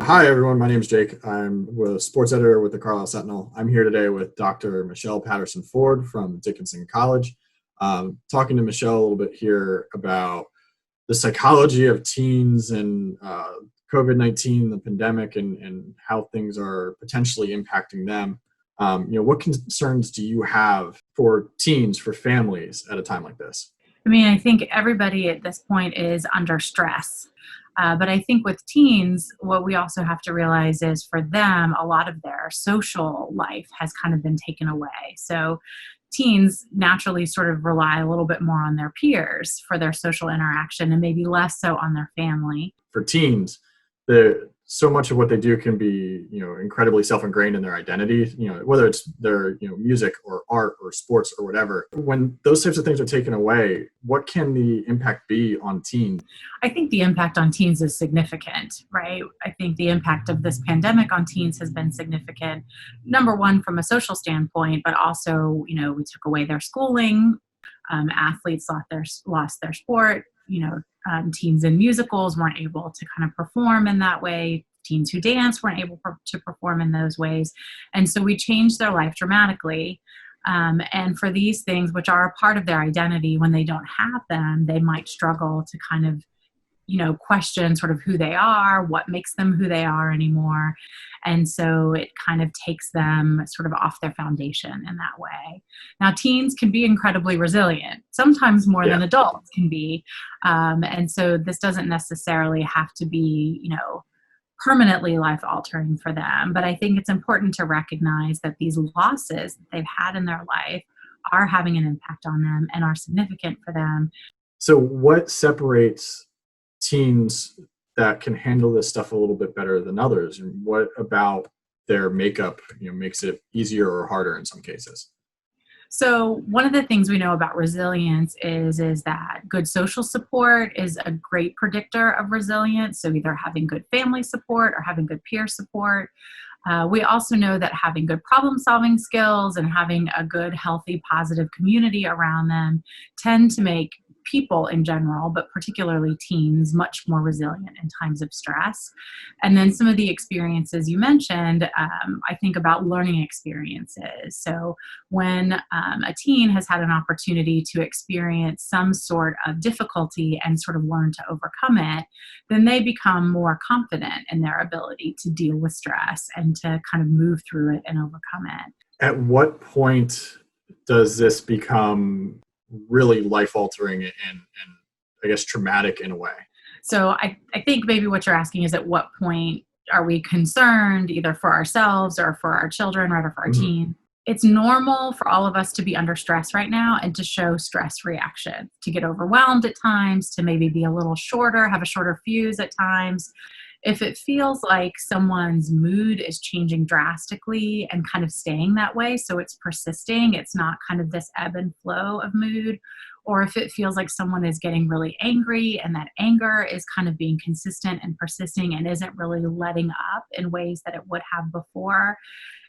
Hi, everyone. My name is Jake. I'm a sports editor with the Carlisle Sentinel. I'm here today with Dr. Michelle Patterson Ford from Dickinson College, talking to Michelle a little bit here about the psychology of teens and COVID-19, the pandemic, and how things are potentially impacting them. What concerns do you have for teens, for families at a time like this? I think everybody at this point is under stress. But I think with teens, what we also have to realize is for them, a lot of their social life has kind of been taken away. So teens naturally sort of rely a little bit more on their peers for their social interaction and maybe less so on their family. For teens, so much of what they do can be, incredibly self-ingrained in their identity, whether it's their, music or art or sports or whatever. When those types of things are taken away, what can the impact be on teens? I think the impact on teens is significant, right? I think the impact of this pandemic on teens has been significant. Number one, from a social standpoint, but also, we took away their schooling. Athletes lost their sport. Teens in musicals weren't able to kind of perform in that way. Teens who dance weren't able to perform in those ways. And so we changed their life dramatically. And for these things, which are a part of their identity, when they don't have them, they might struggle to kind of question sort of who they are, what makes them who they are anymore. And so it kind of takes them sort of off their foundation in that way. Now, teens can be incredibly resilient, sometimes more than adults can be. And so this doesn't necessarily have to be, permanently life altering for them. But I think it's important to recognize that these losses that they've had in their life are having an impact on them and are significant for them. So what separates teens that can handle this stuff a little bit better than others, and what about their makeup makes it easier or harder in some cases? So one of the things we know about resilience is that good social support is a great predictor of resilience. So either having good family support or having good peer support. We also know that having good problem-solving skills and having a good, healthy, positive community around them tend to make people in general, but particularly teens, much more resilient in times of stress. And then some of the experiences you mentioned, I think about learning experiences. So when a teen has had an opportunity to experience some sort of difficulty and sort of learn to overcome it, then they become more confident in their ability to deal with stress and to kind of move through it and overcome it. At what point does this become really life-altering and I guess traumatic in a way? So I think maybe what you're asking is, at what point are we concerned either for ourselves or for our children, or for our teen? It's normal for all of us to be under stress right now and to show stress reaction, to get overwhelmed at times, to maybe be a little shorter, have a shorter fuse at times. If it feels like someone's mood is changing drastically and kind of staying that way, so it's persisting, it's not kind of this ebb and flow of mood, or if it feels like someone is getting really angry and that anger is kind of being consistent and persisting and isn't really letting up in ways that it would have before,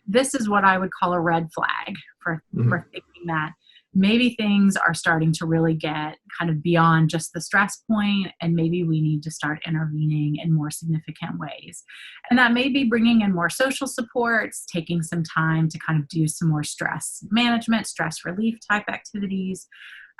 this is what I would call a red flag for thinking that maybe things are starting to really get kind of beyond just the stress point, and maybe we need to start intervening in more significant ways. And that may be bringing in more social supports, taking some time to kind of do some more stress management, stress relief type activities.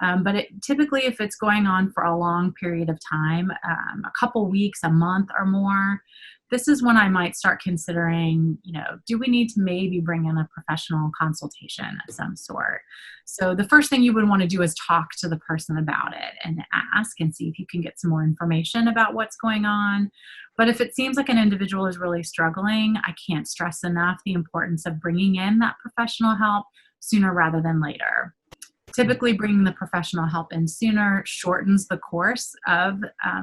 But typically, if it's going on for a long period of time, a couple weeks, a month or more, this is when I might start considering, do we need to maybe bring in a professional consultation of some sort? So the first thing you would want to do is talk to the person about it and ask and see if you can get some more information about what's going on. But if it seems like an individual is really struggling, I can't stress enough the importance of bringing in that professional help sooner rather than later. Typically, bringing the professional help in sooner shortens the course of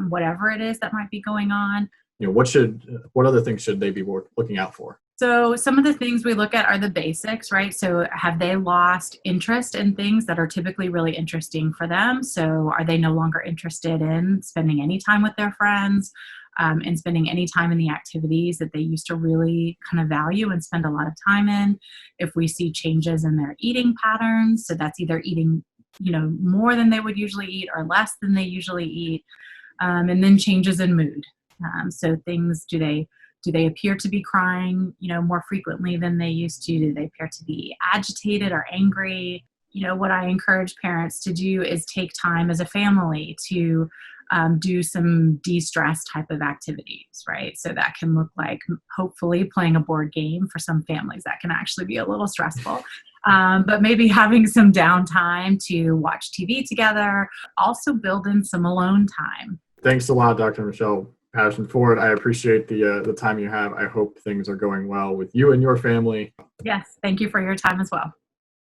whatever it is that might be going on. What other things should they be looking out for? So some of the things we look at are the basics, right? So have they lost interest in things that are typically really interesting for them? So are they no longer interested in spending any time with their friends, and spending any time in the activities that they used to really kind of value and spend a lot of time in? If we see changes in their eating patterns, so that's either eating, more than they would usually eat or less than they usually eat, and then changes in mood. So things, do they Do they appear to be crying, more frequently than they used to? Do they appear to be agitated or angry? What I encourage parents to do is take time as a family to do some de-stress type of activities, right? So that can look like hopefully playing a board game. For some families, that can actually be a little stressful. But maybe having some downtime to watch TV together, also build in some alone time. Thanks a lot, Dr. Michelle Patterson Ford. I appreciate the time you have. I hope things are going well with you and your family. Yes, thank you for your time as well.